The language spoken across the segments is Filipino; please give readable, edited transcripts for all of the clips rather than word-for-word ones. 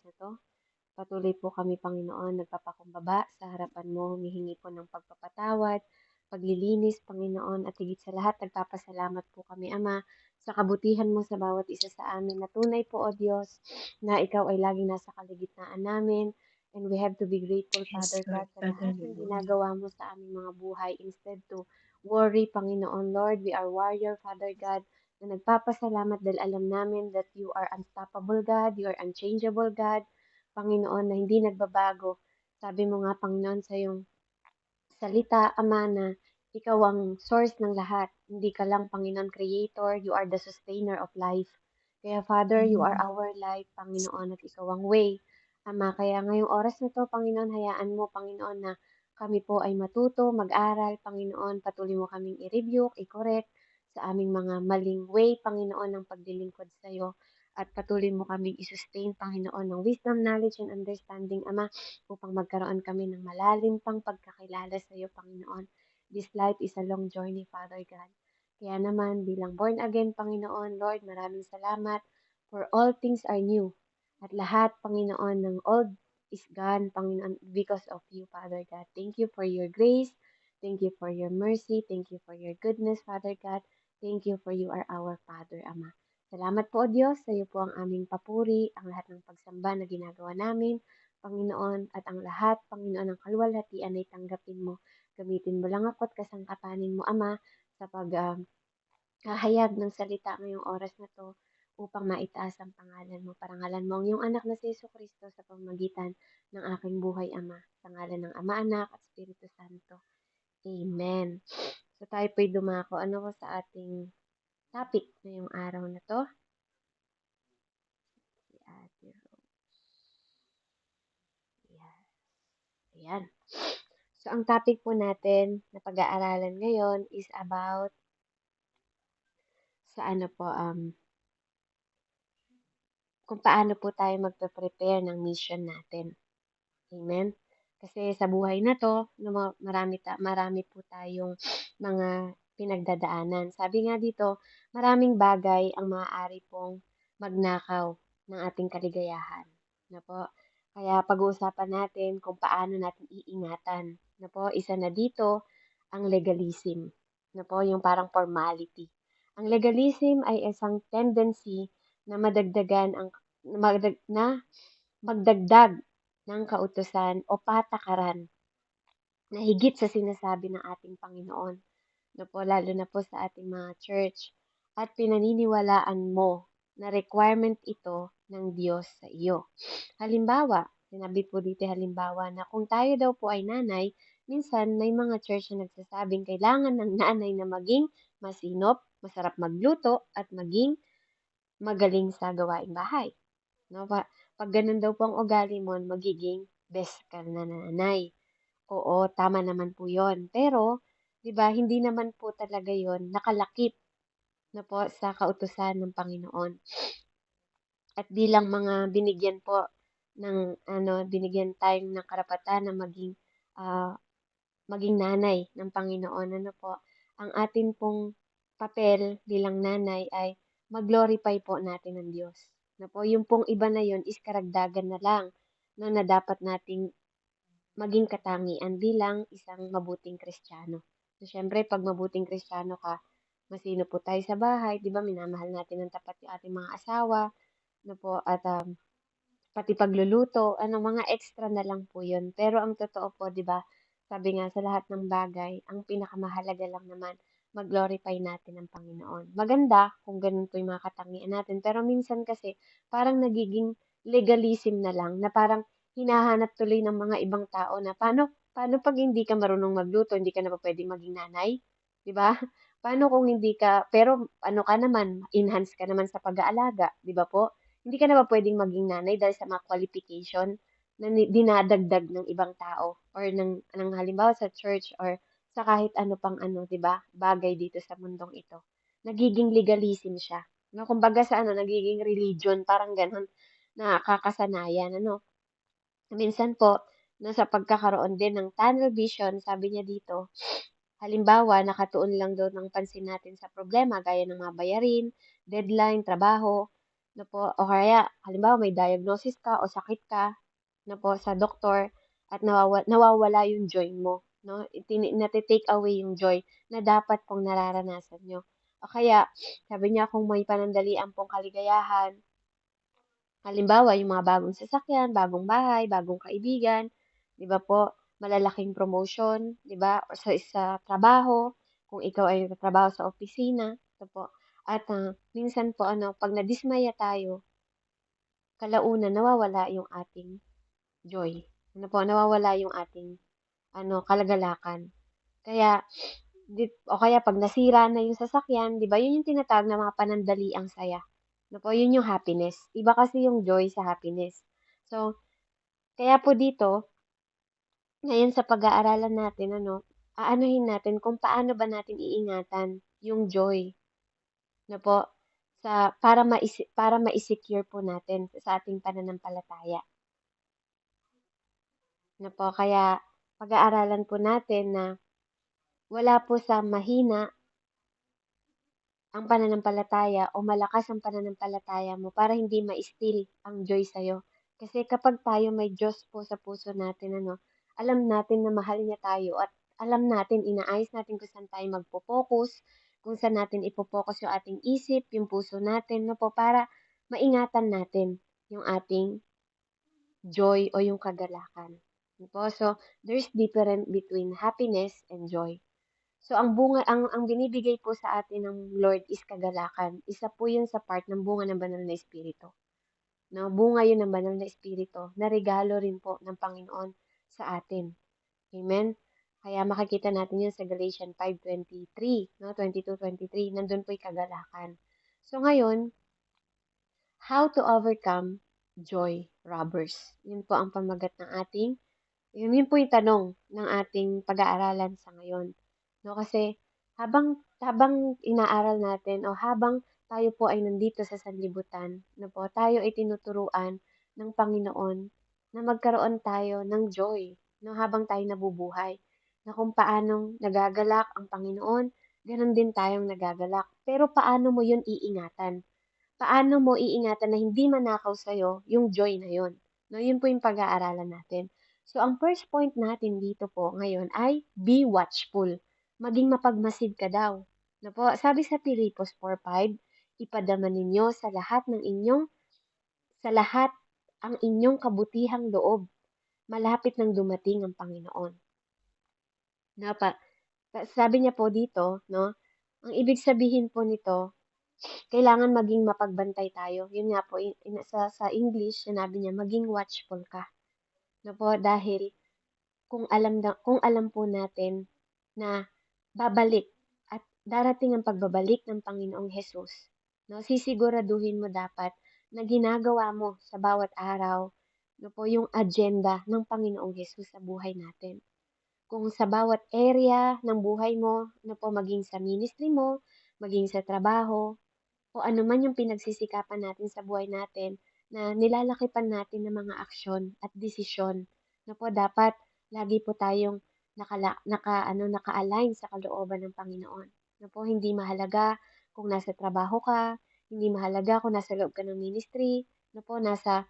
na 'to. Patuloy po kami, Panginoon, nagpapakumbaba sa harapan mo, humihingi po ng pagpapatawad, paglilinis, Panginoon, at higit sa lahat, nagpapasalamat po kami, Ama, sa kabutihan mo sa bawat isa sa amin, na tunay po, O Diyos, na ikaw ay laging nasa kaligitnaan namin. And we have to be grateful, Yes, Father Lord. God, sa Father, lahat ng ginagawa mo sa aming mga buhay. Instead to worry, Panginoon, Lord, we are warrior, Father God, na nagpapasalamat dahil alam namin that you are unstoppable God, you are unchangeable God, Panginoon, na hindi nagbabago. Sabi mo nga, Panginoon, sa iyong salita, Ama, na ikaw ang source ng lahat. Hindi ka lang, Panginoon, creator. You are the sustainer of life. Kaya, Father, you are our life, Panginoon, at ikaw ang way. Ama, kaya ngayong oras na to, Panginoon, hayaan mo, Panginoon, na kami po ay matuto, mag-aral, Panginoon, patuloy mo kaming i-rebuke, i-correct sa aming mga maling way, Panginoon, ng paglilingkod sa iyo. At patuloy mo kaming i-sustain, Panginoon, ng wisdom, knowledge, and understanding, Ama, upang magkaroon kami ng malalim pang pagkakilala sa iyo, Panginoon. This life is a long journey, Father God. Kaya naman, bilang born again, Panginoon, Lord, maraming salamat for all things are new. At lahat, Panginoon, ng old is gone, Panginoon, because of you, Father God. Thank you for your grace. Thank you for your mercy. Thank you for your goodness, Father God. Thank you for you are our Father, Ama. Salamat po, O Diyos. Sa iyo po ang aming papuri, ang lahat ng pagsamba na ginagawa namin, Panginoon, at ang lahat, Panginoon, ng kaluwalhatian ay tanggapin mo. Gamitin mo lang ako at kasangkapanin mo, Ama, sa paghahayag ng salita ngayong oras na to upang maitaas ang pangalan mo. Parangalan mo ang iyong anak na si Yesu Kristo sa pamamagitan ng aking buhay, Ama. Sa ngalan ng Ama, Anak, at Espiritu Santo. Amen. So tayo po'y dumako. Ano ko sa ating topic ngayong araw na to? Si Ate Rose. Yes. Ayan. So, ang topic po natin na pag-aaralan ngayon is about sa ano po, kung paano po tayo magpe-prepare ng mission natin. Amen? Kasi sa buhay na to, marami po tayong mga pinagdadaanan. Sabi nga dito, maraming bagay ang maaari pong magnakaw ng ating kaligayahan. Na po? Kaya pag-uusapan natin kung paano natin iingatan. Na po? Isa na dito, ang legalism. Na po? Yung parang formality. Ang legalism ay isang tendency na madagdagan ang na magdagdag ng kautusan o patakaran na higit sa sinasabi ng ating Panginoon, no po, lalo na po sa ating mga church, at pinaniniwalaan mo na requirement ito ng Diyos sa iyo. Halimbawa, sinabi po dito halimbawa na kung tayo daw po ay nanay, minsan may mga church na nagsasabing kailangan ng nanay na maging masinop, masarap magluto, at maging magaling sa gawaing bahay. No, pag ganun daw po ang ugali mo, magiging best ka na nanay. Oo, tama naman po yon. Pero, di ba, hindi naman po talaga yon nakalakip na po sa kautusan ng Panginoon. At bilang mga binigyan po ng binigyan tayong ng karapatan na ah, maging nanay ng Panginoon. Ano po, ang atin pong papel bilang nanay ay mag-glorify po natin ang Diyos. Na po, yung pong iba na yon is karagdagan na lang no, na dapat nating maging katangian bilang isang mabuting Kristiyano. So, syempre, pag mabuting Kristiyano ka, masino po tayo sa bahay, di ba, minamahal natin ng tapat yung ating mga asawa, no po, at pati pagluluto, mga extra na lang po yun. Pero ang totoo po, di ba, sabi nga sa lahat ng bagay, ang pinakamahalaga lang naman, mag-glorify natin ang Panginoon. Maganda kung ganun po yung mga katangian natin. Pero minsan kasi, parang nagiging legalism na lang, na parang hinahanap tuloy ng mga ibang tao na paano pag hindi ka marunong magluto, hindi ka na pa pwedeng maging nanay? Di ba? Paano kung hindi ka, pero ano ka naman, enhance ka naman sa pag-aalaga, di ba po? Hindi ka na ba pwedeng maging nanay dahil sa mga qualification na dinadagdag ng ibang tao or ng halimbawa sa church or sa kahit ano pang ano, 'di ba? Bagay dito sa mundong ito. Nagiging legalism siya. No, kumbaga sa nagiging religion, parang gano'n, nakakasanayan, ano. Minsan po, no, sa pagkakaroon din ng tunnel vision, sabi niya dito, halimbawa, nakatuon lang daw ng pansin natin sa problema gaya ng mga bayarin, deadline, trabaho, 'no po, o kaya halimbawa may diagnosis ka o sakit ka 'no po sa doktor at nawawala yung joy mo 'no, nate-take away yung joy na dapat pong nararanasan niyo. O kaya sabi niya kung may panandalian pong kaligayahan, halimbawa yung mga bagong sasakyan, bagong bahay, bagong kaibigan, 'di ba po, malalaking promotion, 'di ba, or sa trabaho, kung ikaw ay nagtatrabaho sa opisina, ito po. At, minsan po ano, 'pag nadismaya tayo, kalaunan nawawala yung ating joy. Ano po, nawawala yung ating ano, kalagalakan. Kaya o kaya 'pag nasira na yung sasakyan, 'di ba, yun yung tinatawag na mga panandaliang saya. Ano po, yun yung happiness. Iba kasi yung joy sa happiness. So, kaya po dito, ngayon sa pag-aaralan natin ano, aanuhin natin kung paano ba natin iingatan yung joy na po para ma-secure po natin sa ating pananampalataya na po. Kaya pag-aaralan po natin na wala po sa mahina ang pananampalataya o malakas ang pananampalataya mo para hindi ma-steal ang joy sa'yo. Kasi kapag tayo may Diyos po sa puso natin, ano, alam natin na mahal niya tayo at alam natin, inaayos natin kung saan tayo magpo-focus, kung saan natin ipo-focus yung ating isip, yung puso natin, no po, para maingatan natin yung ating joy o yung kagalakan. No po? So, there's difference between happiness and joy. So ang binibigay po sa atin ng Lord is kagalakan. Isa po 'yun sa part ng bunga ng banal na espiritu. No, bunga 'yun ng banal na espiritu na regalo rin po ng Panginoon sa atin. Amen. Kaya makikita natin 'yun sa Galatians 5:23, no, 22-23, nandun po 'yung kagalakan. So ngayon, how to overcome joy robbers. 'Yun po ang pamagat ng ating yun po yung tanong ng ating pag-aaralan sa ngayon, 'no? Kasi habang inaaral natin o habang tayo po ay nandito sa sanlibutan, 'no po, tayo ay tinuturuan ng Panginoon na magkaroon tayo ng joy, 'no, habang tayo nabubuhay. Na kung paanong nagagalak ang Panginoon, gano'n din tayong nagagalak. Pero paano mo yun iingatan? Paano mo iingatan na hindi manakaw sa'yo yung joy na yun? No, yun po yung pag-aaralan natin. So, ang first point natin dito po ngayon ay be watchful. Maging mapagmasid ka daw. No po, sabi sa Pilipos 4:5, ipadama ninyo sa lahat ang inyong kabutihang loob. Malapit nang dumating ang Panginoon. No, sabi niya po dito, no, ang ibig sabihin po nito, kailangan maging mapagbantay tayo. Yun nga po, sa English, sinabi niya, maging watchful ka. Na po, dahil kung alam po natin na babalik at darating ang pagbabalik ng Panginoong Hesus, no, sisiguraduhin mo dapat na ginagawa mo sa bawat araw, no po, yung agenda ng Panginoong Hesus sa buhay natin. Kung sa bawat area ng buhay mo, no po, maging sa ministry mo, maging sa trabaho, o ano man yung pinagsisikapan natin sa buhay natin na nilalakipan natin ng mga aksyon at desisyon na po dapat lagi po tayong naka-align sa kalooban ng Panginoon. Na po hindi mahalaga kung nasa trabaho ka, hindi mahalaga kung nasa loob ka ng ministry, na po nasa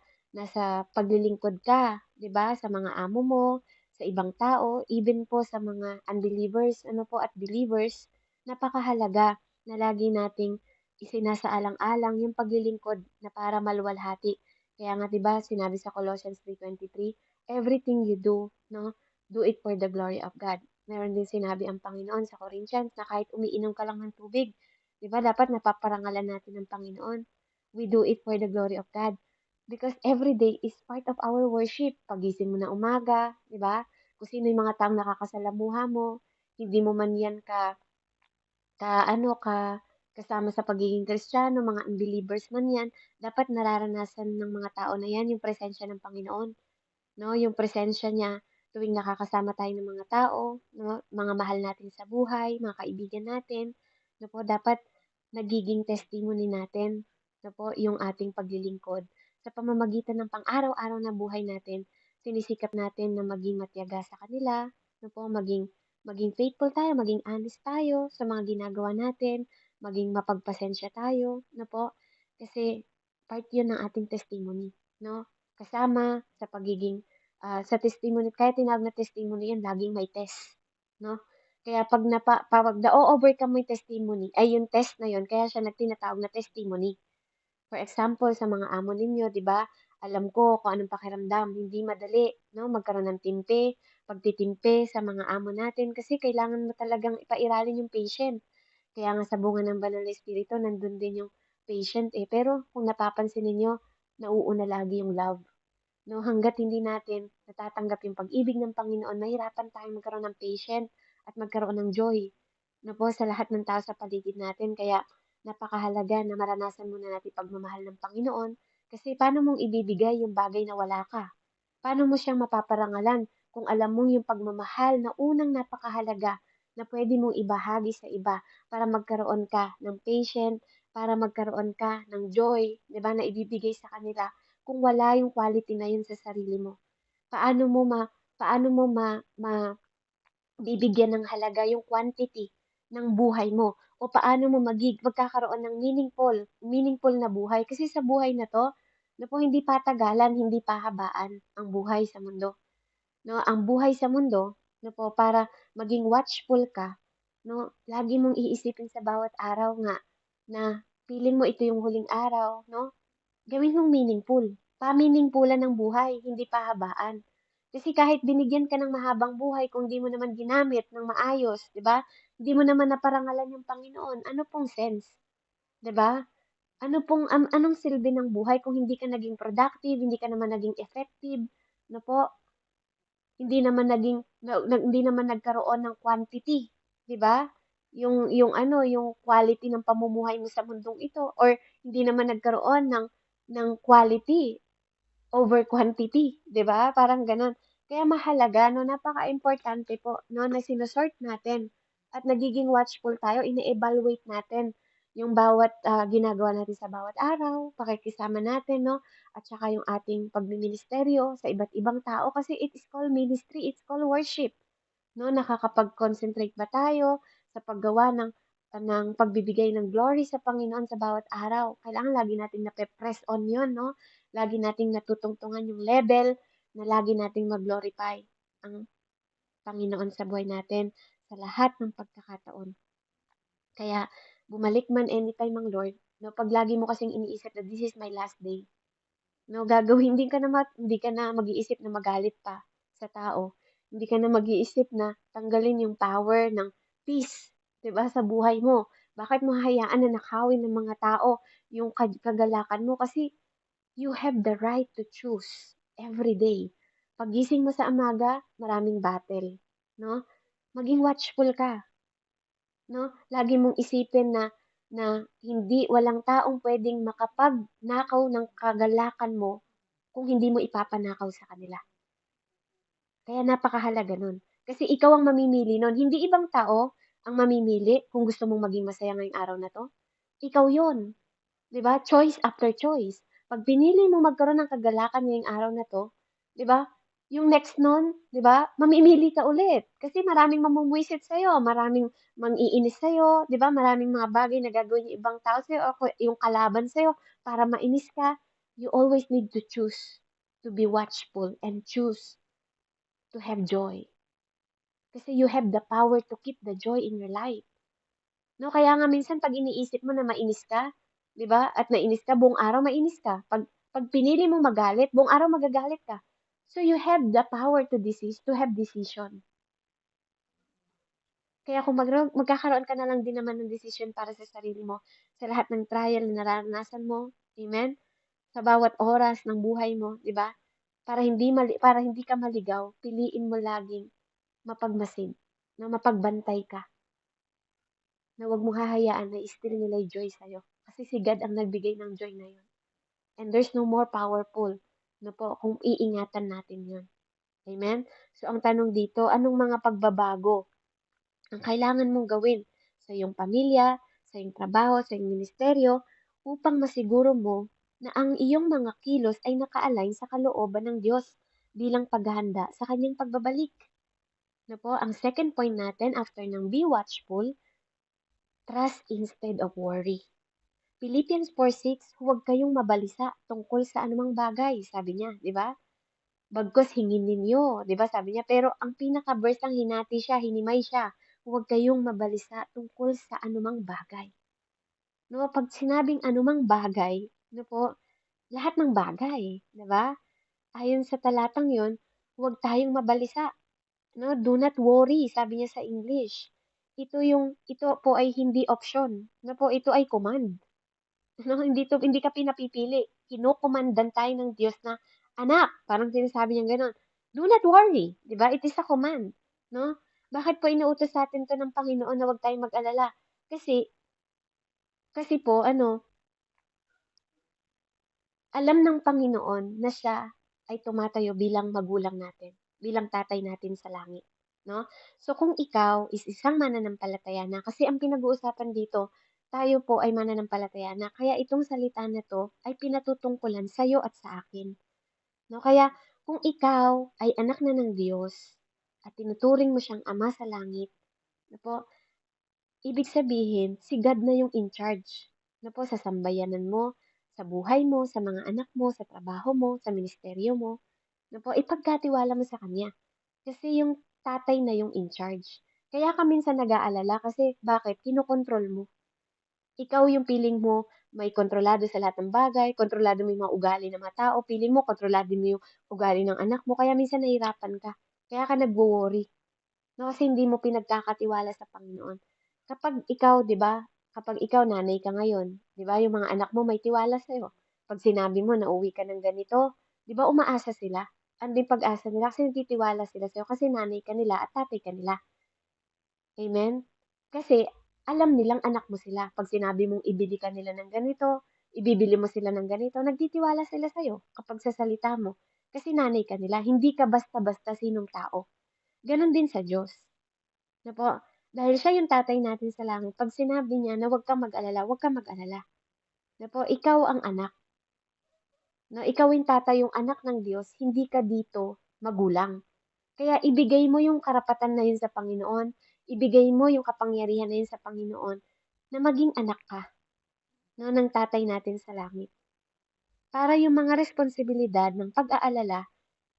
paglilingkod ka, 'di ba, sa mga amo mo, sa ibang tao, even po sa mga unbelievers, ano po, at believers, napakahalaga na lagi nating isinasaalang-alang yung paglilingkod na para maluwalhati. Kaya nga 'di ba sinabi sa Colossians 3:23, everything you do, no, do it for the glory of God. Meron din sinabi ang Panginoon sa Corinthians na kahit umiinom ka lang ng tubig, 'di ba dapat napaparangalan natin ng Panginoon. We do it for the glory of God. Because every day is part of our worship. Pagising mo na umaga, 'di ba? Kung sino yung mga taong nakakasalamuha mo, hindi mo man yan ka kasama sa pagiging Kristiyano, mga unbelievers man 'yan, dapat nararanasan ng mga tao na 'yan yung presensya ng Panginoon, 'no? Yung presensya niya tuwing nakakasama tayo ng mga tao, 'no, mga mahal natin sa buhay, mga kaibigan natin, 'no po, dapat nagiging testimony natin, 'no po, yung ating paglilingkod. Sa pamamagitan ng pang-araw-araw na buhay natin, sinisikap natin na maging matiyaga sa kanila, 'no po, maging maging faithful tayo, maging honest tayo sa mga ginagawa natin, maging mapagpasensya tayo, 'no po. Kasi Part 'yun ng ating testimony, 'no? Kasama sa pagiging, sa testimony kaya tinawag na testimony 'yan laging may test, 'no? Kaya 'pag pag na-o-overcome mo yung testimony ay yung test na 'yun kaya siya tinatawag na testimony. For example, sa mga amo ninyo, 'di ba, alam ko kung anong pakiramdam, hindi madali, 'no, magkaroon ng pagtitimpe sa mga amo natin kasi kailangan mo talagang ipairalin yung patient. Kaya nga sa bunga ng banal na espiritu nandun din yung patient, eh. Pero kung napapansin ninyo, nauuna lagi yung love. 'No, hangga't hindi natin natatanggap yung pag-ibig ng Panginoon, mahirapan tayong magkaroon ng patient at magkaroon ng joy, 'no po, sa lahat ng tao sa paligid natin. Kaya napakahalaga na maranasan muna natin pagmamahal ng Panginoon, kasi paano mong ibibigay yung bagay na wala ka? Paano mo siyang mapaparangalan kung alam mong yung pagmamahal na unang napakahalaga na pwede mong ibahagi sa iba para magkaroon ka ng patient, para magkaroon ka ng joy, 'di ba, na ibibigay sa kanila kung wala yung quality na yun sa sarili mo? Paano mo ma paano mo bibigyan ng halaga yung quantity ng buhay mo o paano mo magkakaroon ng meaningful na buhay. Kasi sa buhay na 'to, naku hindi patagalan, hindi pahabaan ang buhay sa mundo. 'No, ang buhay sa mundo, 'no po, para maging watchful ka, 'no, lagi mong iisipin sa bawat araw nga na feeling mo ito yung huling araw, 'no? Gawin mong meaningful. Pa-meaningfulan ng buhay, hindi pahabaan. Kasi kahit binigyan ka ng mahabang buhay kung di mo naman ginamit ng maayos, 'di ba? Hindi mo naman naparangalan yung Panginoon, ano pong sense, 'di ba? Anong silbi ng buhay kung hindi ka naging productive, hindi ka naman naging effective, ano po? Hindi naman naging hindi naman nagkaroon ng quantity, 'di ba? Yung quality ng pamumuhay mo sa mundong ito or hindi naman nagkaroon ng quality over quantity, 'di ba? Parang gano'n. Kaya mahalaga 'no, napakaimportante po 'no, na sino-sort natin at nagiging watchful tayo, ine-evaluate natin yung bawat, ginagawa natin sa bawat araw, pakikisama natin 'no, at saka yung ating pagmiministeryo sa iba't ibang tao kasi it is called ministry, it's called worship. 'No, nakakapag-concentrate ba tayo sa paggawa ng pagbibigay ng glory sa Panginoon sa bawat araw? Kailangan lagi nating nape-press on 'yun 'no, lagi nating natutungtungan yung level na lagi nating mag-glorify ang Panginoon sa buhay natin sa lahat ng pagkakataon. Kaya bumalik man anytime ang Lord 'no, 'pag lagi mo kasing iniisip na, "This is my last day." 'No, hindi ka na mag-iisip na magalit pa sa tao. Hindi ka na mag-iisip na tanggalin yung power ng peace, 'di ba, sa buhay mo. Bakit mo hahayaan na nakawin ng mga tao yung kagalakan mo kasi you have the right to choose every day. Paggising mo sa umaga, maraming battle, 'no? Maging watchful ka, 'no? Lagi mong isipin na walang taong puwedeng makapagnakaw ng kagalakan mo kung hindi mo ipapanakaw sa kanila. Kaya napakahalaga nun. Kasi ikaw ang mamimili nun, hindi ibang tao ang mamimili kung gusto mong maging masaya ngayong araw na 'to. Ikaw yon, 'di ba? Choice after choice. 'Pag pinili mo magkaroon ng kagalakan ngayong araw na 'to, 'di ba? Yung next nun, 'di ba? Mamimili ka ulit kasi maraming mamumwisit sa'yo, maraming mang-iinis sa'yo, 'di ba? Maraming mga bagay na gagawin yung ibang tao sa'yo o yung kalaban sa'yo para mainis ka. You always need to choose to be watchful and choose to have joy. Kasi you have the power to keep the joy in your life. No, kaya nga minsan 'pag iniisip mo na mainis ka, 'di ba? At nainis ka buong araw, mainis ka. Pag pinili mo magalit, buong araw magagalit ka. So you have the power to have decision. Kaya kung magkakaroon ka na lang din naman ng decision para sa sarili mo, sa lahat ng trial na nararanasan mo, amen? Sa bawat oras ng buhay mo, 'di ba? Para hindi ka maligaw, piliin mo laging mapagmasid, na mapagbantay ka, na 'wag mong hahayaan na i-steal nila yung joy sa'yo. Kasi si God ang nagbigay ng joy na yun. And there's no more powerful na po kung iingatan natin yun. Amen? So, ang tanong dito, anong mga pagbabago ang kailangan mong gawin sa iyong pamilya, sa iyong trabaho, sa iyong ministeryo, upang masiguro mo na ang iyong mga kilos ay naka-align sa kalooban ng Diyos bilang paghahanda sa kanyang pagbabalik. Na po, ang second point natin after ng be watchful, trust instead of worry. Philippians 4:6, huwag kayong mabalisa tungkol sa anumang bagay, sabi niya, di ba? Bagkus hingin ninyo, di ba sabi niya? Pero ang pinaka-verse lang hinati siya, hinimay siya. Huwag kayong mabalisa tungkol sa anumang bagay. No, pag sinabing anumang bagay, no po, lahat ng bagay, di ba? Ayon sa talatang yon, huwag tayong mabalisa. No, do not worry, sabi niya sa English. Ito po ay hindi option. No po, ito ay command. No, hindi ka pinapipili. Kinokomandan tayo ng Diyos na, anak, parang sinasabi niya gano'n, do not worry, di ba? It is a command, no? Bakit po inuutos sa atin to ng Panginoon na huwag tayong mag-alala? Kasi, kasi po, alam ng Panginoon na siya ay tumatayo bilang magulang natin, bilang tatay natin sa langit, no? So kung ikaw is isang mananampalataya na, kasi ang pinag-uusapan dito, tayo po ay mananampalataya na, kaya itong salita na to ay pinatutungkulan sa iyo at sa akin, no? Kaya kung ikaw ay anak na ng Diyos at tinuturing mo siyang Ama sa langit, no po, ibig sabihin, si God na yung in charge. Na po, sa sambayanan mo, sa buhay mo, sa mga anak mo, sa trabaho mo, sa ministeryo mo. Na po, ipagkatiwala mo sa Kanya. Kasi yung tatay na yung in charge. Kaya ka minsan nag-aalala kasi bakit? Kinokontrol mo. Ikaw yung feeling mo may kontrolado sa lahat ng bagay, kontrolado mo yung mga ugali ng mga tao, feeling mo kontrolado mo yung ugali ng anak mo, kaya minsan nahirapan ka. Kaya ka nagwo-worry. No, kasi hindi mo pinagkakatiwala sa Panginoon. Kapag ikaw, 'di ba? Kapag ikaw nanay ka ngayon, 'di ba? Yung mga anak mo may tiwala sa iyo. Pag sinabi mo na uwi ka ng ganito, 'di ba umaasa sila? Andun pag-asa nila kasi nagtitiwala sila sa iyo kasi nanay ka nila at tatay ka nila. Amen? Kasi alam nilang anak mo sila. Pag sinabi mong ibili ka nila ng ganito, ibibili mo sila ng ganito, nagtitiwala sila sa iyo kapag sa salita mo. Kasi nanay ka nila, hindi ka basta-basta sinong tao. Ganon din sa Diyos. Na po, dahil siya yung tatay natin sa langit, pag sinabi niya na huwag kang mag-alala, huwag kang mag-alala. Na po, ikaw ang anak. No, ikaw yung tatay, yung anak ng Diyos, hindi ka dito magulang. Kaya ibigay mo yung karapatan na yun sa Panginoon, ibigay mo yung kapangyarihan na yun sa Panginoon, na maging anak ka, no, ng tatay natin sa langit. Para yung mga responsibilidad ng pag-aalala,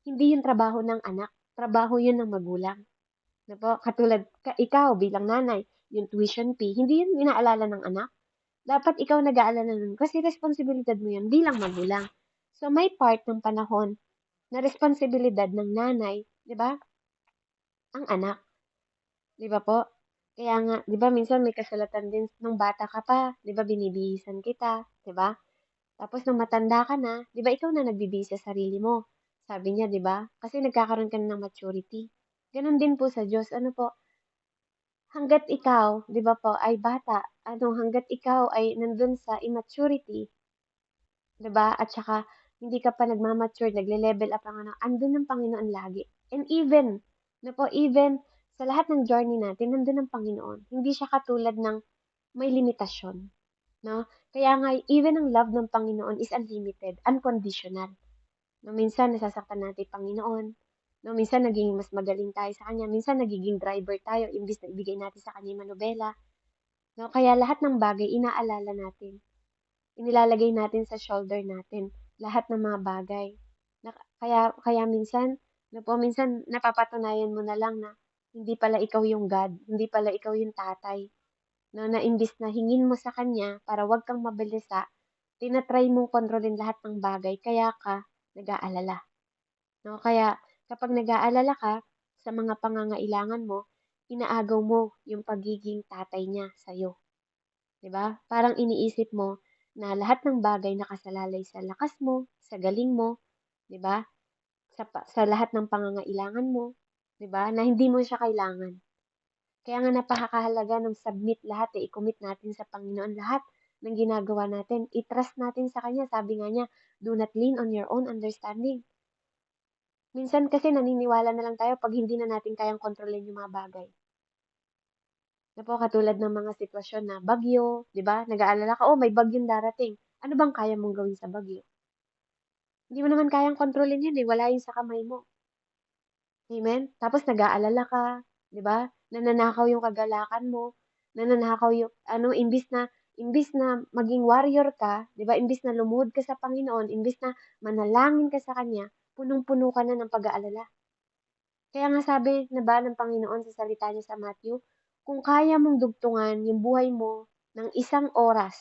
hindi yung trabaho ng anak, trabaho yun ng magulang. Na po, katulad ikaw bilang nanay, yung tuition fee, hindi yun inaalala ng anak. Dapat ikaw nag-aalala nun kasi responsibilidad mo yun bilang magulang. So may part ng panahon na responsibilidad ng nanay, 'di ba? Ang anak, 'di ba po? Kaya nga, 'di ba minsan may kasulatan din nung bata ka pa, 'di ba binibihisan kita, 'di ba? Tapos nung matanda ka na, 'di ba ikaw na nagbibihis sa sarili mo? Sabi niya, 'di ba? Kasi nagkakaroon ka na ng maturity. Ganon din po sa Diyos. Ano po, hangga't ikaw, 'di ba po, ay bata, hangga't ikaw ay nandun sa immaturity, 'di ba? At saka hindi ka pa nagma-mature, nagle-level up ang andun ang Panginoon lagi. And even, even sa lahat ng journey natin, nandun ang Panginoon. Hindi siya katulad ng may limitasyon, no? Kaya nga, even ang love ng Panginoon is unlimited, unconditional. No, minsan nasasaktan natin yung Panginoon. No, minsan naging mas magaling tayo sa Kanya. Minsan nagiging driver tayo imbis na ibigay natin sa Kanya yung manubela. No, kaya lahat ng bagay inaalala natin. Inilalagay natin sa shoulder natin. Lahat ng mga bagay. Kaya minsan, minsan napapatunayan mo na lang na hindi pala ikaw yung God, hindi pala ikaw yung tatay. No, na imbis na hingin mo sa Kanya para wag kang mabilisa, tinatry mong kontrolin lahat ng bagay, kaya ka nag-aalala. No, kaya kapag nag-aalala ka sa mga pangangailangan mo, inaagaw mo yung pagiging tatay niya sa'yo. 'Di ba? Parang iniisip mo na lahat ng bagay nakasalalay sa lakas mo, sa galing mo, 'di ba? Sa lahat ng pangangailangan mo, 'di ba? Na hindi mo siya kailangan. Kaya nga napakahalaga ng submit lahat, i-commit natin sa Panginoon lahat ng ginagawa natin. I-trust natin sa Kanya. Sabi nga niya, do not lean on your own understanding. Minsan kasi naniniwala na lang tayo pag hindi na natin kayang kontrolin yung mga bagay. Na po, katulad ng mga sitwasyon na bagyo, 'di ba? Nag-aalala ka, oh, may bagyong darating. Ano bang kaya mong gawin sa bagyo? Hindi mo naman kayang kontrolin 'yun eh, wala 'yun sa kamay mo. Amen? Tapos nag-aalala ka, 'di ba? Nananakaw yung kagalakan mo, nananakaw yung imbis na imbis na maging warrior ka, 'di ba, imbis na lumuhod ka sa Panginoon, imbis na manalangin ka sa Kanya, punong-puno ka na ng pag-aalala. Kaya nga sabi na ba ng Panginoon sa salita niya sa Matthew, kung kaya mong dugtungan yung buhay mo ng 1 oras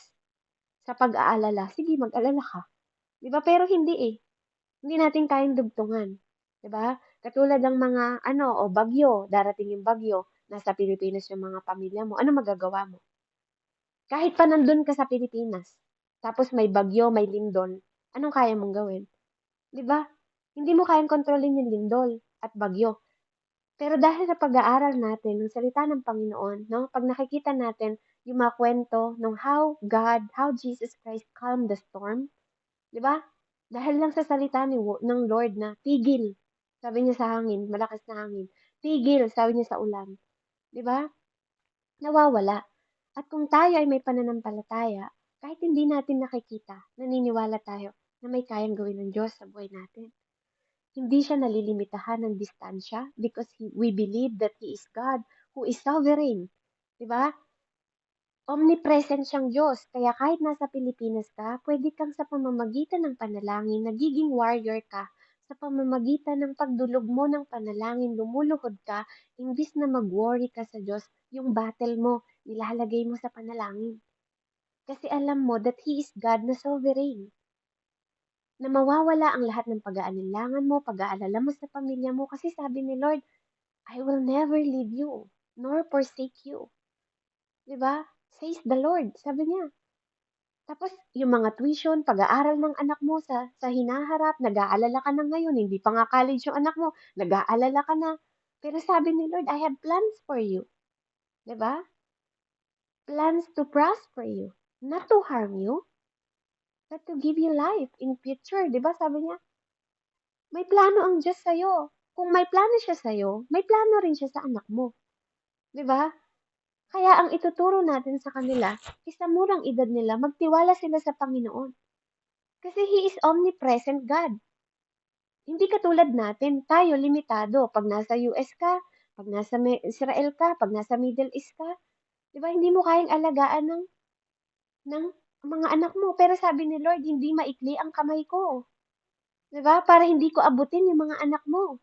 sa pag-aalala, sige mag-alala ka. 'Di ba? Pero hindi eh. Hindi natin kayang dugtungan. 'Di ba? Katulad ng mga ano, o bagyo, darating yung bagyo, nasa Pilipinas yung mga pamilya mo, ano magagawa mo? Kahit pa nandun ka sa Pilipinas, tapos may bagyo, may lindol, anong kaya mong gawin? 'Di ba? Hindi mo kayang kontrolin yung lindol at bagyo. Pero dahil sa pag-aaral natin ng salita ng Panginoon, no, pag nakikita natin yung mga kwento ng how Jesus Christ calmed the storm, di ba? Dahil lang sa salita ng Lord na tigil, sabi niya sa hangin, malakas na hangin, tigil, sabi niya sa ulan, di ba? Nawawala. At kung tayo ay may pananampalataya, kahit hindi natin nakikita, naniniwala tayo na may kayang gawin ng Diyos sa buhay natin. Hindi siya nalilimitahan ng distansya because we believe that He is God who is sovereign. Diba? Omnipresent siyang Diyos. Kaya kahit nasa Pilipinas ka, pwede kang sa pamamagitan ng panalangin, nagiging warrior ka. Sa pamamagitan ng pagdulog mo ng panalangin, lumuluhod ka, imbis na mag-worry ka sa Diyos, yung battle mo, nilalagay mo sa panalangin. Kasi alam mo that He is God na sovereign, na mawawala ang lahat ng pag-aalinlangan mo, pag-aalala mo sa pamilya mo kasi sabi ni Lord, I will never leave you nor forsake you. 'Di ba? Says the Lord, sabi niya. Tapos yung mga tuition, pag-aaral ng anak mo sa hinaharap, nag-aalala ka na ngayon, hindi pa nga college yung anak mo, nag-aalala ka na. Pero sabi ni Lord, I have plans for you. 'Di ba? Plans to prosper you, not to harm you, but to give you life in future. 'Di ba? Sabi niya, may plano ang Diyos sa'yo. Kung may plano siya sa'yo, may plano rin siya sa anak mo. 'Di ba? Kaya ang ituturo natin sa kanila, sa murang edad nila, magtiwala sila sa Panginoon. Kasi He is omnipresent God. Hindi katulad natin, tayo limitado. Pag nasa US ka, pag nasa Israel ka, pag nasa Middle East ka, 'di ba? Hindi mo kayang alagaan ng mga anak mo. Pero sabi ni Lord, hindi maikli ang kamay ko. 'Di ba? Para hindi ko abutin yung mga anak mo.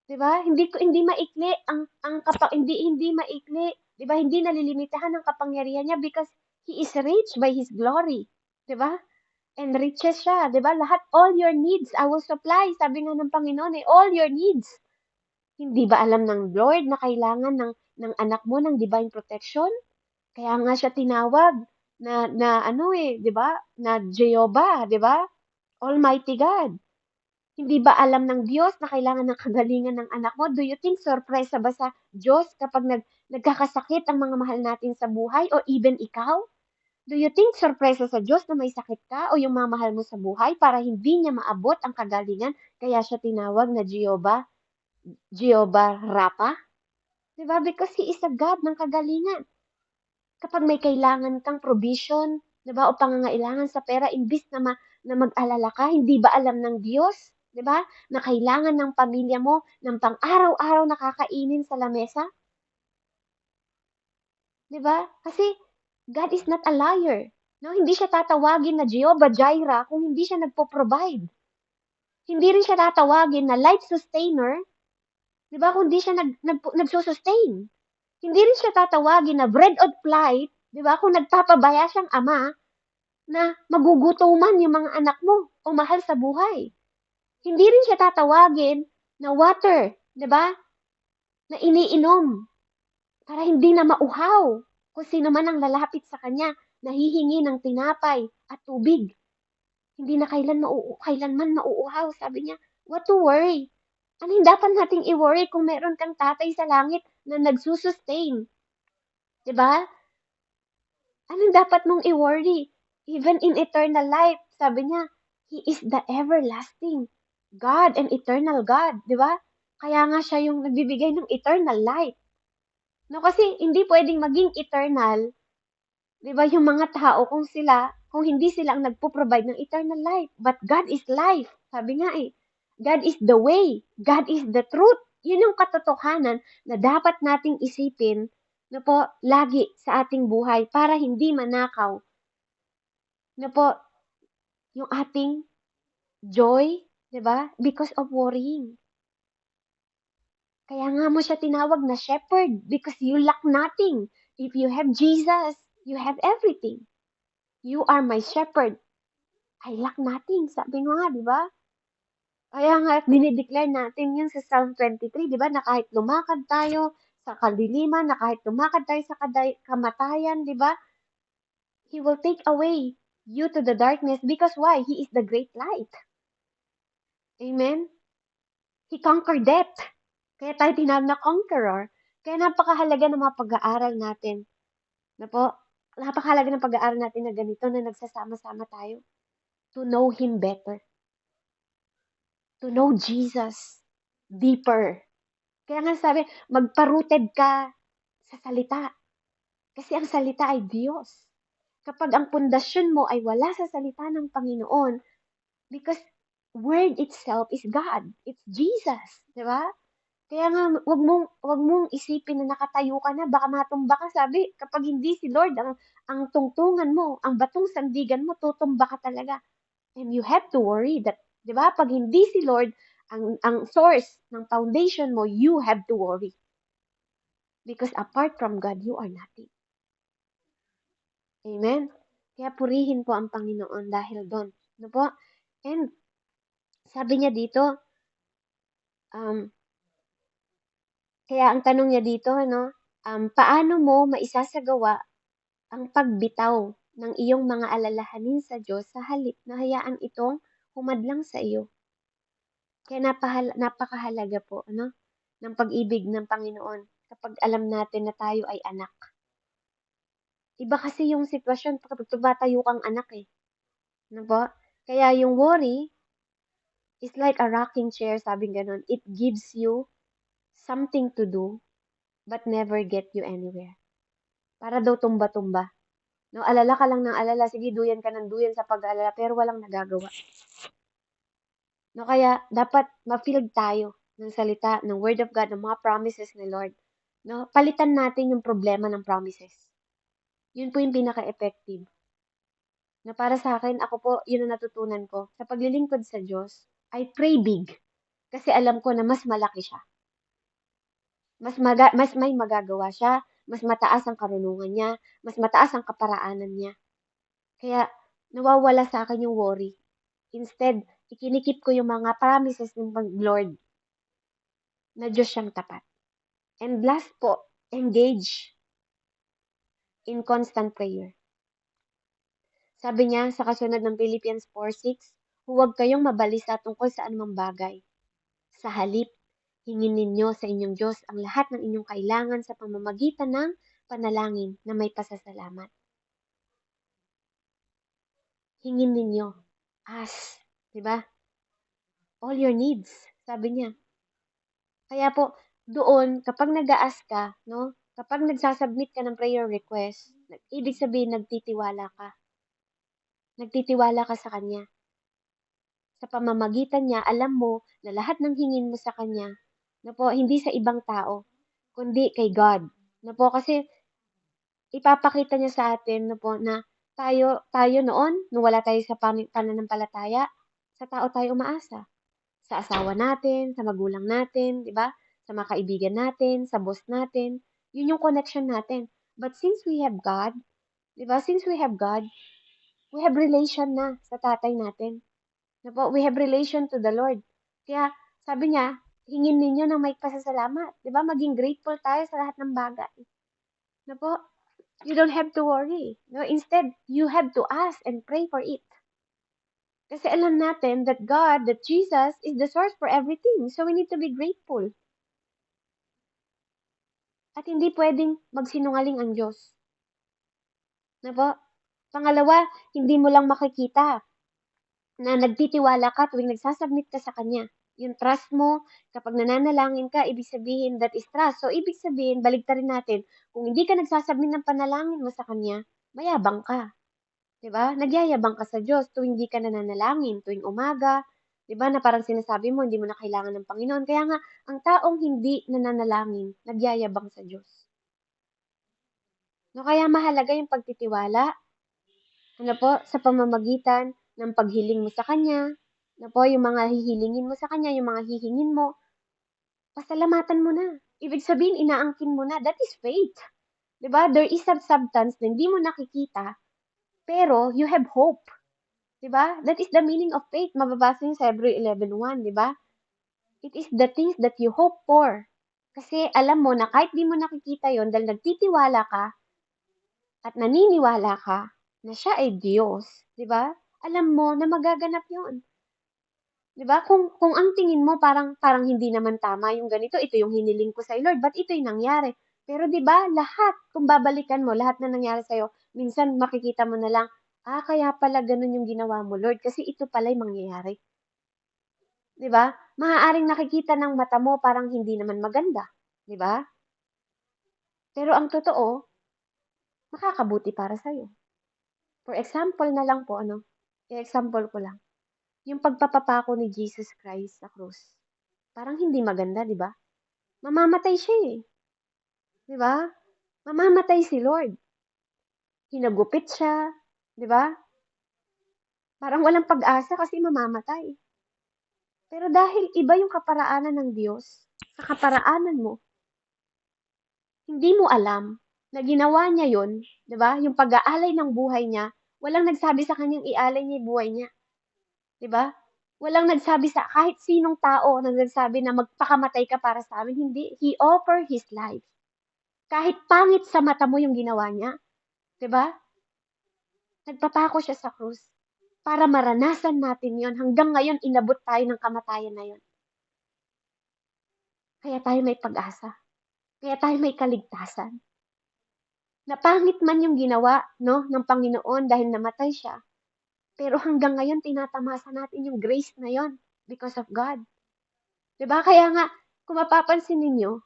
'Di ba? Hindi maikli hindi maikli, 'di ba? Hindi nalilimitahan ang kapangyarihan niya because He is rich by His glory, 'di ba? And riches siya, 'di ba? Lahat, all your needs I will supply, sabi nga ng Panginoon eh, all your needs. Hindi ba alam ng Lord na kailangan ng anak mo ng divine protection? Kaya nga siya tinawag na ano eh, 'di ba? Na Jehovah, 'di ba? Almighty God. Hindi ba alam ng Diyos na kailangan ng kagalingan ng anak mo? Do you think sorpresa ba sa Diyos kapag nagkakasakit ang mga mahal natin sa buhay o even ikaw? Do you think sorpresa sa Diyos na may sakit ka o yung mga mahal mo sa buhay para hindi niya maabot ang kagalingan kaya siya tinawag na Jehovah Rapha? Diba? Because He is a God ng kagalingan. Kapag may kailangan kang provision, 'di ba, o pangangailangan sa pera imbis na mag-alala ka, hindi ba alam ng Diyos, 'di ba, na kailangan ng pamilya mo ng pang-araw-araw na kakainin sa lamesa? 'Di ba? Kasi God is not a liar. No, hindi siya tatawagin na Jehovah Jireh kung hindi siya nagpo-provide. Hindi rin siya tatawagin na life sustainer, 'di ba, kung hindi siya nagso-sustain. Hindi rin siya tatawagin na bread of life, 'di ba, kung nagpapabaya siyang ama na magugutuman yung mga anak mo o mahal sa buhay. Hindi rin siya tatawagin na water, 'di ba? Na iniinom para hindi na mauhaw. Kung sino man ang lalapit sa kanya, nahihingi ng tinapay at tubig. Hindi na kailanman mauuhaw. Sabi niya, what to worry? Ano yung dapat nating i-worry kung meron kang tatay sa langit na nagsusustain? 'Di ba? Anong dapat mong i-worry? Even in eternal life, sabi niya, He is the everlasting God and eternal God, di ba? Kaya nga siya yung nagbibigay ng eternal life. No, kasi hindi pwedeng maging eternal, di ba, yung mga tao kung hindi sila ang nagpo-provide ng eternal life. But God is life. Sabi nga eh, God is the way. God is the truth. Yun yung katotohanan na dapat nating isipin na po, lagi sa ating buhay para hindi manakaw na po yung ating joy, 'di ba? Because of worrying. Kaya nga mo siya tinawag na shepherd because you lack nothing. If you have Jesus, you have everything. You are my shepherd. I lack nothing. Sabi nga, di ba? Kaya nga, dinideclare natin yun sa Psalm 23, di ba? Na kahit lumakad tayo sa kadiliman, na kahit lumakad tayo sa kamatayan, di ba? He will take away you to the darkness because why? He is the great light. Amen? He conquered death. Kaya tayo tinawag na conqueror. Kaya napakahalaga ng mga pag-aaral natin. Na po, napakahalaga ng pag-aaral natin na ganito na nagsasama-sama tayo. To know Him better. To know Jesus deeper. Kaya nga sabi, magpa-rooted ka sa salita. Kasi ang salita ay Diyos. Kapag ang pundasyon mo ay wala sa salita ng Panginoon, because word itself is God. It's Jesus. Di ba? Kaya nga, wag mong isipin na nakatayo ka na, baka matumba ka. Sabi, kapag hindi si Lord ang tungtungan mo, ang batong sandigan mo, tutumba ka talaga. And you have to worry that, di ba? Pag hindi si Lord, ang source ng foundation mo, you have to worry. Because apart from God, you are nothing. Amen? Kaya purihin po ang Panginoon dahil doon. Ano po? And sabi niya dito, kaya ang tanong niya dito, ano, paano mo maisasagawa ang pagbitaw ng iyong mga alalahanin sa Diyos sa halip na hayaan itong humadlang sa iyo? Kaya napakahalaga po, ano, ng pag-ibig ng Panginoon kapag alam natin na tayo ay anak. Iba kasi yung sitwasyon kapag tumatayo kang anak eh. Ano po? Kaya yung worry is like a rocking chair, sabi ganun. It gives you something to do but never get you anywhere. Para daw tumba-tumba. No, alala ka lang ng alala, sige duyan ka ng duyan sa pag-aalala pero walang nagagawa. No, kaya dapat ma-filled tayo ng salita, ng Word of God, ng mga promises ni Lord. No, palitan natin yung problema ng promises. Yun po yung pinaka-effective. Na para sa akin, ako po, yun ang natutunan ko. Sa paglilingkod sa Diyos, I pray big. Kasi alam ko na mas malaki siya. Mas may magagawa siya, mas mataas ang karunungan niya, mas mataas ang kaparaanan niya. Kaya nawawala sa akin yung worry. Instead, ikinikip ko yung mga promises ng Lord na Diyos siyang tapat. And last po, engage in constant prayer. Sabi niya sa kasunod ng Philippians 4:6, huwag kayong mabalisa tungkol sa anumang bagay. Sa halip, hingin ninyo sa inyong Diyos ang lahat ng inyong kailangan sa pamamagitan ng panalangin na may pasasalamat. Hingin ninyo. Ask. Diba? All your needs. Sabi niya. Kaya po, doon, kapag nag-a-ask ka, no? Kapag nagsasubmit ka ng prayer request, ibig sabihin nagtitiwala ka. Nagtitiwala ka sa Kanya. Sa pamamagitan niya, alam mo na lahat ng hingin mo sa Kanya, na po, hindi sa ibang tao, kundi kay God. Na po, kasi ipapakita niya sa atin na po na tayo noon, nung wala tayo sa pananampalataya, sa tao tayo umaasa. Sa asawa natin, sa magulang natin, di ba? Sa mga kaibigan natin, sa boss natin. Yun yung connection natin. But since we have God, di ba? Since we have God, we have relation na sa tatay natin. Na po, we have relation to the Lord. Kaya, sabi niya, hingin ninyo ng may pasasalamat. Di ba? Maging grateful tayo sa lahat ng bagay. Na po, you don't have to worry. No, instead, you have to ask and pray for it. Kasi alam natin that God, that Jesus is the source for everything. So we need to be grateful. At hindi pwedeng magsinungaling ang Diyos. Na po? Pangalawa, hindi mo lang makikita na nagtitiwala ka tuwing nagsasubmit ka sa Kanya. Yung trust mo, kapag nananalangin ka, ibig sabihin that is trust. So, ibig sabihin, baligtarin natin, kung hindi ka nagsasubmit ng panalangin mo sa Kanya, mayabang ka. 'Di ba? Nagyayabang ka sa Diyos tuwing hindi ka nananalangin, tuwing umaga, 'di ba, na parang sinasabi mo hindi mo na kailangan ng Panginoon. Kaya nga ang taong hindi nananalangin, nagyayabang sa Diyos. No, kaya mahalaga yung pagtitiwala, ano po, sa pamamagitan ng paghiling mo sa Kanya, ano po, yung mga hihilingin mo sa Kanya, yung mga hihingin mo, pasalamatan mo na. Ibig sabihin, inaangkin mo na. That is faith. 'Di ba? There is a substance na hindi mo nakikita, pero you have hope. 'Di ba? That is the meaning of faith. Mababasa niyo sa Hebrew 11:1, 'di ba? It is the things that you hope for. Kasi alam mo na kahit di mo nakikita yon dahil nagtitiwala ka at naniniwala ka na siya ay Diyos, 'di ba? Alam mo na magaganap yon. 'Di ba? Kung ang tingin mo parang hindi naman tama yung ganito, ito yung hiniling ko sa Lord, ba't ito yung nangyari? Pero 'di ba, lahat kung babalikan mo lahat na nangyari sa'yo, minsan makikita mo na lang, kaya pala gano'n yung ginawa mo Lord, kasi ito pala yung mangyayari. 'Di ba? Maaaring nakikita ng mata mo parang hindi naman maganda, 'di ba? Pero ang totoo, makakabuti para sa'yo. For example na lang po ano, i-example ko lang, yung pagpapapako ni Jesus Christ sa krus. Parang hindi maganda, 'di ba? Mamamatay siya, eh, 'di ba? Mamamatay si Lord. Hinagupit siya, 'di ba? Parang walang pag-asa kasi mamamatay. Pero dahil iba yung kaparaanan ng Diyos sa kaparaanan mo, hindi mo alam na ginawa niya yon, 'di ba? Yung pag-aalay ng buhay niya, walang nagsabi sa kanyang ialay niya yung buhay niya, 'di ba? Walang nagsabi sa kahit sinong tao na nagsabi na magpakamatay ka para sa amin, hindi. He offered his life. Kahit pangit sa mata mo yung ginawa niya, 'di ba? Nagpapako siya sa krus para maranasan natin yon. Hanggang ngayon, inabot tayo ng kamatayan na yon. Kaya tayo may pag-asa. Kaya tayo may kaligtasan. Napangit man yung ginawa, no, ng Panginoon dahil namatay siya. Pero hanggang ngayon, tinatamasa natin yung grace na yon because of God. 'Di ba? Kaya nga, kung mapapansin ninyo,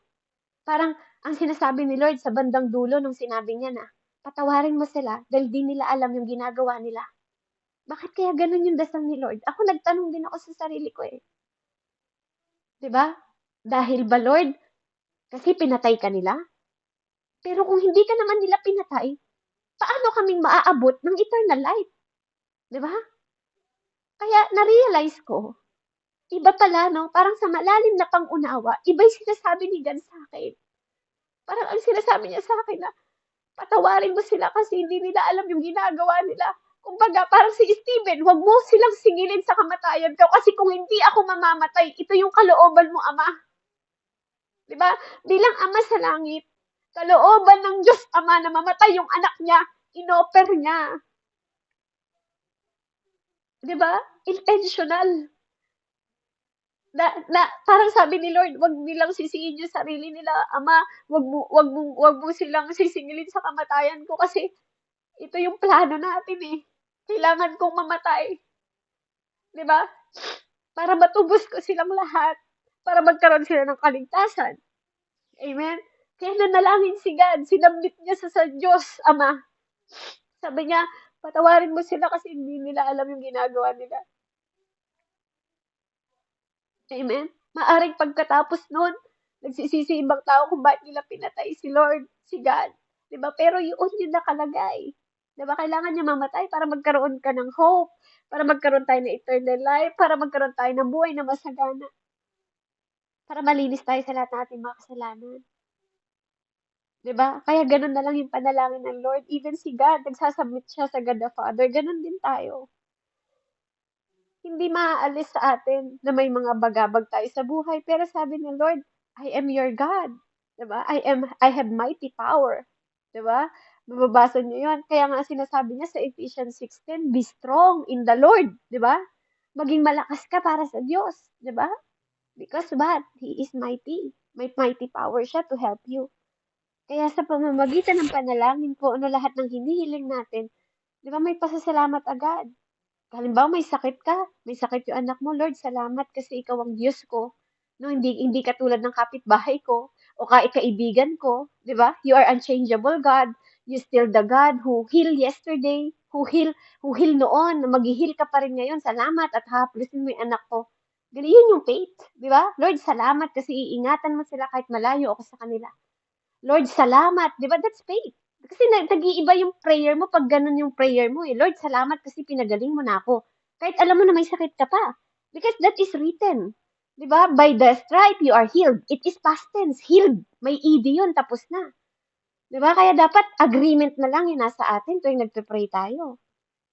parang ang sinasabi ni Lord sa bandang dulo nung sinabi niya na, patawarin mo sila dahil di nila alam yung ginagawa nila. Bakit kaya ganun yung dasal ni Lord? Ako nagtanong din ako sa sarili ko, eh. 'Di ba? Dahil ba Lord, kasi pinatay ka nila? Pero kung hindi ka naman nila pinatay, paano kaming maaabot ng eternal life? 'Di ba? Kaya na-realize ko, iba pala, no? Parang sa malalim na pang-unawa, iba yung sinasabi ni God sa akin. Parang ang sinasabi niya sa akin na, patawarin mo sila kasi hindi nila alam yung ginagawa nila. Kumbaga, parang si Steven, wag mo silang singilin sa kamatayan ko kasi kung hindi ako mamamatay, ito yung kalooban mo, Ama. 'Di ba? Bilang Ama sa langit, kalooban ng Diyos Ama na mamatay yung anak niya, inoffer niya. 'Di ba? Intentional. Parang sabi ni Lord, wag nilang sisihin yung sarili nila, Ama, wag mo silang sisingilin sa kamatayan ko kasi ito yung plano natin eh. Kailangan kong mamatay. 'Di ba? Para matubos ko silang lahat. Para magkaroon sila ng kaligtasan. Amen? Kaya nanalangin si God. Sinabit niya sa Diyos, Ama. Sabi niya, patawarin mo sila kasi hindi nila alam yung ginagawa nila. Amen? Maaring pagkatapos nun, nagsisisi ibang tao kung bakit nila pinatay si Lord, si God. 'Di ba? Pero yun yung nakalagay. 'Di ba? Kailangan niya mamatay para magkaroon ka ng hope, para magkaroon tayo ng eternal life, para magkaroon tayo ng buhay na masagana, para malinis tayo sa lahat ng ating mga kasalanan. 'Di ba? Kaya ganun na lang yung panalangin ng Lord. Even si God, nagsasubmit siya sa God the Father. Ganun din tayo. Hindi maaalis sa atin na may mga bagabag tayo sa buhay. Pero sabi ni Lord, I am your God. 'Di ba? I have mighty power. 'Di ba? Mababasa niyo 'yun. Kaya nga sinasabi niya sa Ephesians 6:10, be strong in the Lord, 'di ba? Maging malakas ka para sa Diyos, 'di ba? Because what? He is mighty. May mighty power siya to help you. Kaya sa pamamagitan ng panalangin po, ano lahat ng hinihiling natin, 'di ba may pasasalamat agad? Halimbawa may sakit yung anak mo, Lord, salamat kasi ikaw ang Diyos ko. No, hindi katulad ng kapitbahay ko o kaibigan ko, 'di ba? You are unchangeable God. You still the God who healed yesterday, who heal noon, mag-heal ka pa rin ngayon. Salamat at haplusin mo yung anak ko. Ganyan yung faith, 'di ba? Lord, salamat kasi iingatan mo sila kahit malayo ako sa kanila. Lord, salamat, 'di ba? That's faith. Kasi nag-iiba yung prayer mo pag ganun yung prayer mo, eh. Lord, salamat kasi pinagaling mo na ako. Kahit alam mo na may sakit ka pa. Because that is written. 'Di ba? By the stripe you are healed. It is past tense. Healed. May ed yun. Tapos na. 'Di ba? Kaya dapat agreement na lang yung nasa atin tuwing nagpe-pray tayo.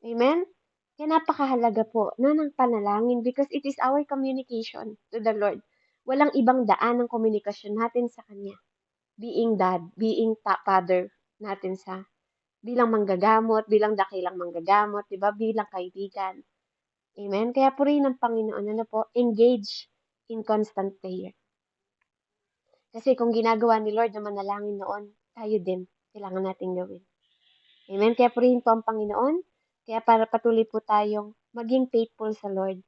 Amen? Kaya napakahalaga po na ng panalangin because it is our communication to the Lord. Walang ibang daan ng komunikasyon natin sa Kanya. Being dad, being father natin sa bilang manggagamot, bilang dakilang manggagamot, 'di ba? Bilang kaibigan. Amen? Kaya purihin ng Panginoon, ano po, engage in constant prayer. Kasi kung ginagawa ni Lord na manalangin noon, tayo din, kailangan nating gawin. Amen? Kaya purihin po ang Panginoon. Kaya para patuloy po tayong maging faithful sa Lord.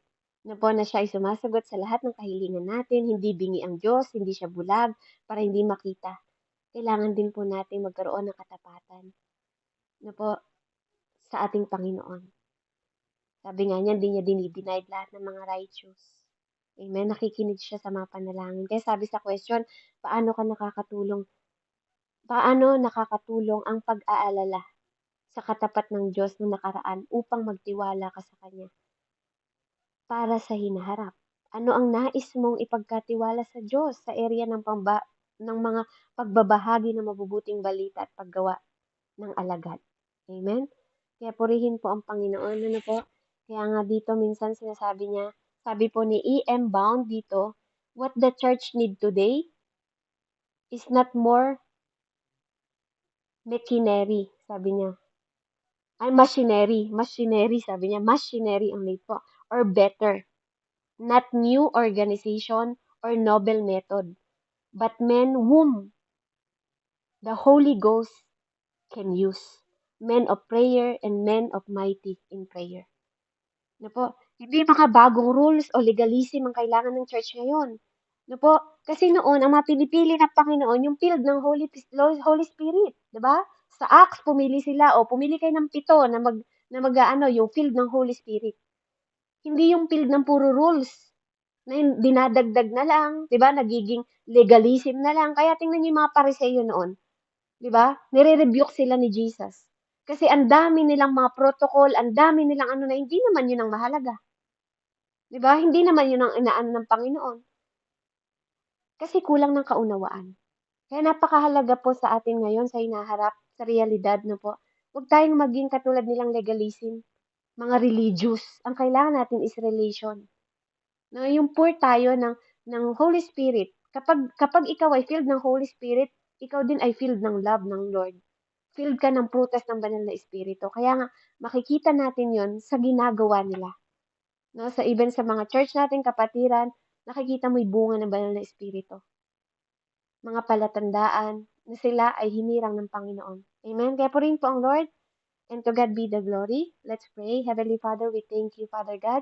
Na po na siya ay sumasagot sa lahat ng kahilingan natin, hindi bingi ang Diyos, hindi siya bulag, para hindi makita. Kailangan din po natin magkaroon ng katapatan na po sa ating Panginoon. Sabi nga niya, hindi niya dinidenied lahat ng mga righteous. Amen. Nakikinig siya sa mga panalangin. Kaya sabi sa question, paano nakakatulong ang pag-aalala sa katapat ng Diyos na nakaraan upang magtiwala ka sa Kanya para sa hinaharap? Ano ang nais mong ipagkatiwala sa Diyos sa area ng mga pagbabahagi ng mabubuting balita at paggawa ng alagad? Amen? Kaya purihin po ang Panginoon. Ano po? Kaya nga dito minsan sinasabi niya, sabi po ni E.M. Bound dito, what the church need today is not more machinery, sabi niya. Ay, machinery, sabi niya. Machinery ang need po. Or better, not new organization or noble method, but men whom the Holy Ghost can use. Men of prayer and men of mighty in prayer. Na po, hindi mga bagong rules o legalism ang kailangan ng church ngayon. Na po, kasi noon, ang mga pinipili ng Panginoon, yung filled ng Holy Spirit. Di ba? Sa Acts, pumili sila, o pumili kayo ng 7 na yung filled ng Holy Spirit. Hindi yung filled ng puro rules na yung dinadagdag na lang, 'di ba? Nagiging legalism na lang. Kaya tingnan niyo yung mga Pariseo noon, 'di ba? Nire-rebuke sila ni Jesus. Kasi ang dami nilang mga protocol, ang dami nilang ano na hindi naman 'yun ang mahalaga. 'Di ba? Hindi naman 'yun ang inaano ng Panginoon. Kasi kulang ng kaunawaan. Kaya napakahalaga po sa atin ngayon sa hinaharap sa realidad na po. Huwag tayong maging katulad nilang legalism, mga religious. Ang kailangan natin is relation. No, yung pour tayo ng Holy Spirit. Kapag ikaw ay filled ng Holy Spirit, ikaw din ay filled ng love ng Lord. Filled ka ng prutas ng banal na espiritu. Kaya nga makikita natin 'yon sa ginagawa nila. No, sa even sa mga church natin kapatiran, nakikita mo 'yung bunga ng banal na espiritu. Mga palatandaan na sila ay hinirang ng Panginoon. Amen. Kaya purihin po ang Lord. And to God be the glory. Let's pray. Heavenly Father, we thank you, Father God,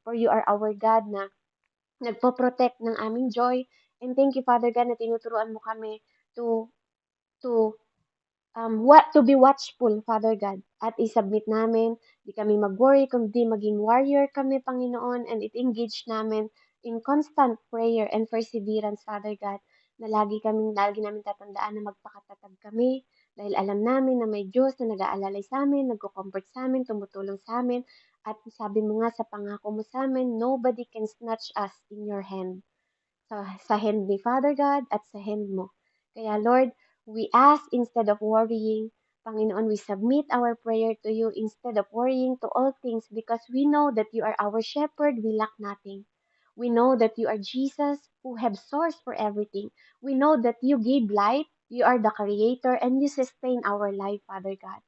for you are our God na nagpo-protect ng aming joy. And thank you, Father God, na tinuturuan mo kami to to what to be watchful, Father God. At i-submit namin, di kami mag-worry, kundi maging warrior kami, Panginoon, and it-engage namin in constant prayer and perseverance, Father God, na lagi namin tatandaan na magpakatatag kami dahil alam namin na may Diyos na nag-aalalay sa amin, nagko-comfort sa amin, tumutulong sa amin, at sabi mo nga sa pangako mo sa amin, nobody can snatch us in your hand. Sa hand ni Father God at sa hand mo. Kaya Lord, we ask instead of worrying, Panginoon, we submit our prayer to you instead of worrying to all things because we know that you are our shepherd, we lack nothing. We know that you are Jesus who have source for everything. We know that you give life, you are the creator, and you sustain our life, Father God.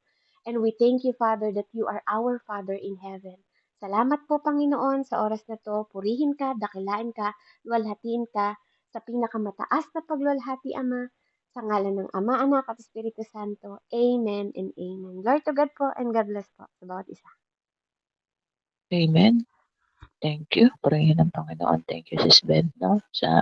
And we thank you, Father, that you are our Father in heaven. Salamat po, Panginoon, sa oras na to. Purihin ka, dakilain ka, luwalhatiin ka sa pinakamataas na paglulhati, Ama, sa ngalan ng Ama, Anak, at Espiritu Santo. Amen and amen. Glory to God po and God bless po sa bawat isa. Amen. Thank you. Purihin ng Panginoon. Thank you, Sis Ben, no? Sa